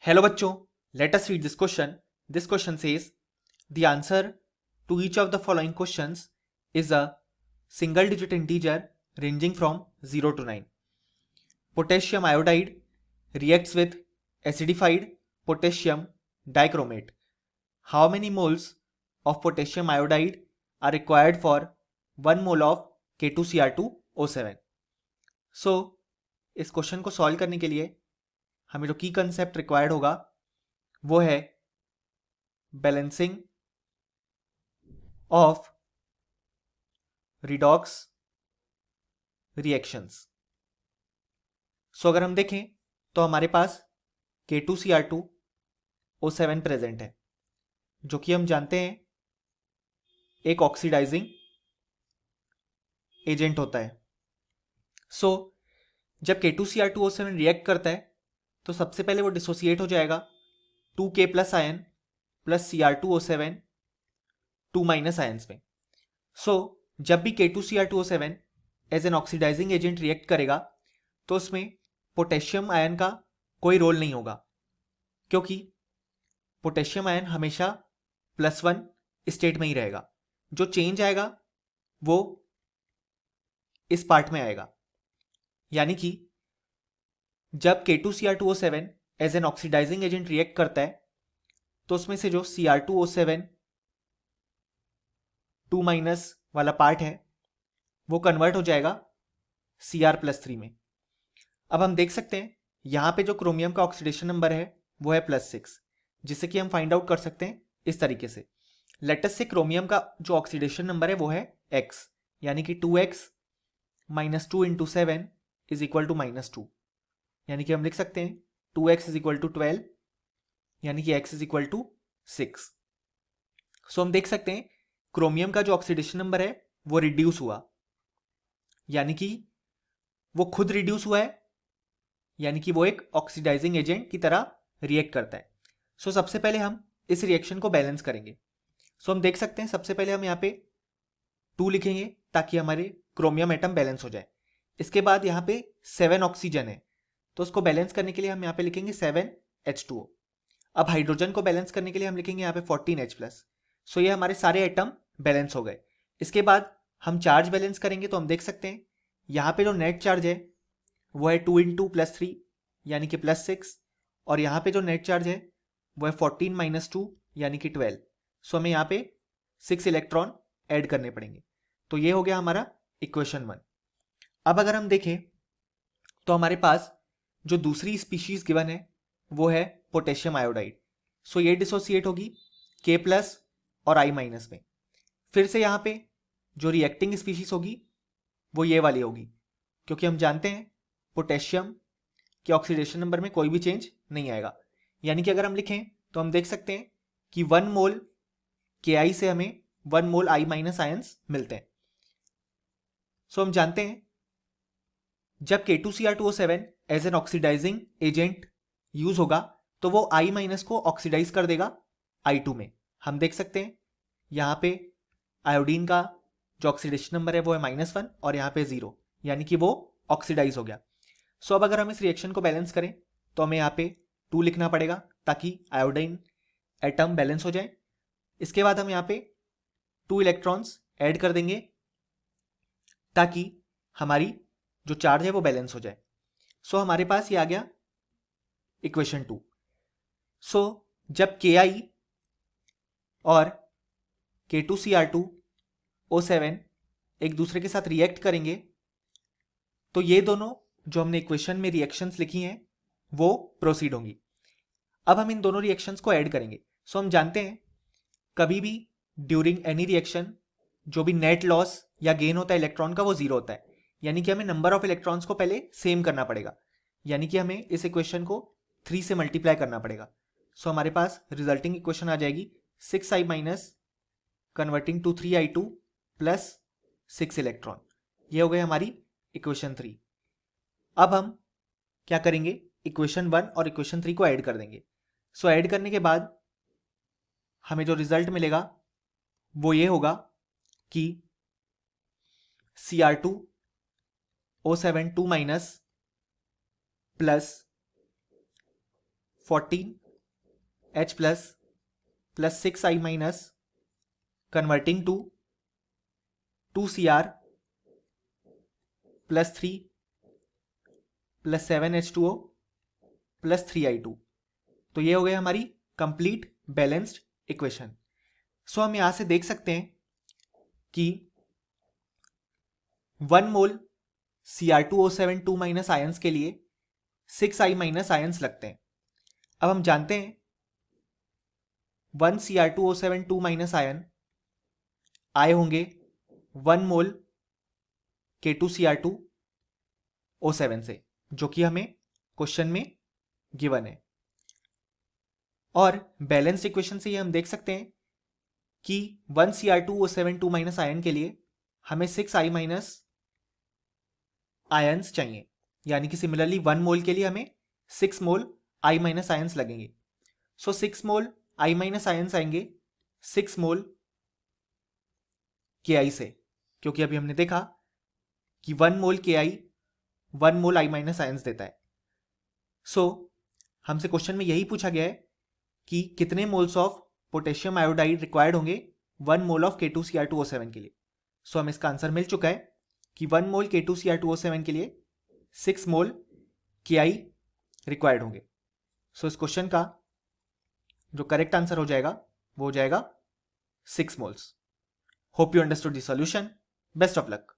Hello बच्चों, let us read this question. This question says the answer to each of the following questions is a single digit integer ranging from 0 to 9. Potassium iodide reacts with acidified potassium dichromate. How many moles of potassium iodide are required for 1 mole of K2Cr2O7? So, इस question को solve करने के लिए हमें जो की concept required होगा वो है बैलेंसिंग ऑफ रिडॉक्स रिएक्शंस। सो अगर हम देखें तो हमारे पास K2Cr2O7 प्रेजेंट है, जो कि हम जानते हैं एक ऑक्सीडाइजिंग एजेंट होता है। सो जब K2Cr2O7 रिएक्ट करता है तो सबसे पहले वो डिसोसिएट हो जाएगा 2K plus ion plus Cr2O7 2 minus ions में। सो जब भी K2Cr2O7 as an oxidizing agent react करेगा तो उसमें पोटेशियम आयन का कोई रोल नहीं होगा, क्योंकि पोटेशियम आयन हमेशा +1 स्टेट में ही रहेगा। जो चेंज आएगा वो इस पार्ट में आएगा, यानी कि जब K2Cr2O7 as an oxidizing agent react करता है तो उसमें से जो Cr2O7 2 माइनस वाला पार्ट है वो कन्वर्ट हो जाएगा Cr+3 में। अब हम देख सकते हैं यहां पे जो क्रोमियम का ऑक्सीडेशन नंबर है वो है +6, जिससे कि हम फाइंड आउट कर सकते हैं इस तरीके से। लेटस से क्रोमियम का जो ऑक्सीडेशन नंबर है वो है x, यानी कि 2x - 2 × 7 = -2, यानी कि हम लिख सकते हैं 2x = 12, यानी कि x = 6। सो हम देख सकते हैं क्रोमियम का जो ऑक्सीडेशन नंबर है वो रिड्यूस हुआ, यानी कि वो खुद रिड्यूस हुआ है, यानी कि वो एक ऑक्सीडाइजिंग एजेंट की तरह रिएक्ट करता है। सो सबसे पहले हम इस रिएक्शन को बैलेंस करेंगे। सो हम देख सकते हैं सबसे पहले हम यहाँ पे 2 लिखेंगे ताकि हमारे क्रोमियम एटम बैलेंस हो जाए। इसके बाद यहाँ पे 7 ऑक्सीजन है, तो उसको बैलेंस करने के लिए हम यहाँ पे लिखेंगे 7H2O। अब हाइड्रोजन को बैलेंस करने के लिए हम लिखेंगे यहाँ पे 14H+। सो ये हमारे सारे एटम बैलेंस हो गए। इसके बाद हम चार्ज बैलेंस करेंगे, तो हम देख सकते हैं यहाँ पे जो नेट चार्ज है वो है 2 × +3, यानी कि +6, और यहाँ पे जो नेट चार्ज है वो है 14 - 2, यानी कि 12। सो हमें यहाँ पे 6 इलेक्ट्रॉन ऐड करने पड़ेंगे। तो ये हो गया हमारा इक्वेशन 1। अब अगर हम देखें तो हमारे पास जो दूसरी स्पीशीज गिवन है वो है पोटेशियम आयोडाइड। सो ये डिसोसिएट होगी K+ और I- में। फिर से यहाँ पे जो रिएक्टिंग स्पीशीज होगी वो ये वाली होगी, क्योंकि हम जानते हैं पोटेशियम के ऑक्सीडेशन नंबर में कोई भी चेंज नहीं आएगा। यानी कि अगर हम लिखें तो हम देख सकते हैं कि 1 मोल Ki से हमें 1 मोल I- आयंस मिलते हैं। सो हम जानते हैं जब K2Cr2O7 as an oxidizing agent use होगा तो वो I- को ऑक्सीडाइज कर देगा I2 में। हम देख सकते हैं यहाँ पे आयोडीन का जो ऑक्सीडेशन नंबर है वो है -1 और यहाँ पे 0, यानी कि वो ऑक्सीडाइज हो गया। सो अब अगर हम इस रिएक्शन को बैलेंस करें तो हमें यहाँ पे 2 लिखना पड़ेगा ताकि आयोडीन एटम बैलेंस हो जाए। इसके बाद हम यहाँ पे 2 इलेक्ट्रॉन्स ऐड कर देंगे ताकि हमारी जो चार्ज है वो बैलेंस हो जाए। सो हमारे पास ये आ गया इक्वेशन 2। सो जब Ki और K2Cr2O7 एक दूसरे के साथ रिएक्ट करेंगे तो ये दोनों जो हमने इक्वेशन में रिएक्शंस लिखी हैं वो प्रोसीड होंगी। अब हम इन दोनों रिएक्शंस को ऐड करेंगे। सो हम जानते हैं कभी भी ड्यूरिंग एनी रिएक्शन जो भी नेट लॉस या गेन होता है इलेक्ट्रॉन का वो 0 होता है, यानी कि हमें नंबर ऑफ इलेक्ट्रॉन्स को पहले सेम करना पड़ेगा, यानी कि हमें इस इक्वेशन को 3 से मल्टीप्लाई करना पड़ेगा। सो हमारे पास रिजल्टिंग इक्वेशन आ जाएगी 6I- converting to 3I2 plus 6 electron. ये हो गई हमारी इक्वेशन 3। अब हम क्या करेंगे, इक्वेशन 1 और इक्वेशन 3 को ऐड कर देंगे। सो ऐड करने के बाद हमें जो रिजल्ट मिलेगा वो ये होगा कि Cr2O7 2- plus 14 H plus 6I minus converting to 2Cr plus 3 plus 7H2O plus 3I2। तो ये हो गई हमारी कंप्लीट बैलेंस्ड इक्वेशन। सो हम यहां से देख सकते हैं कि 1 मोल Cr2O7 माइनस आयंस के लिए 6I माइनस आयंस लगते हैं। अब हम जानते हैं 1 Cr2O7 माइनस आयन आए होंगे 1 मोल K2Cr2O7 से, जो कि हमें क्वेश्चन में गिवन है। और बैलेंस्ड इक्वेशन से ये हम देख सकते हैं कि 1 Cr2O7 माइनस आयन के लिए हमें 6I माइनस आयंस चाहिए, यानी कि सिमिलरली 1 मोल के लिए हमें 6 मोल I माइनस आयंस लगेंगे। सो 6 मोल I माइनस आयंस आएंगे 6 मोल KI से, क्योंकि अभी हमने देखा कि 1 मोल KI 1 mole I minus ions देता है। सो हमसे क्वेश्चन में यही पूछा गया है कि कितने moles of potassium iodide required होंगे 1 मोल ऑफ K2Cr2O7 के लिए। सो हमें इसका आंसर मिल चुका है कि 1 मोल K2Cr2O7 के लिए 6 मोल KI रिक्वायर्ड होंगे। सो इस क्वेश्चन का जो करेक्ट आंसर हो जाएगा वो हो जाएगा 6 moles. Hope you understood the solution. Best of luck.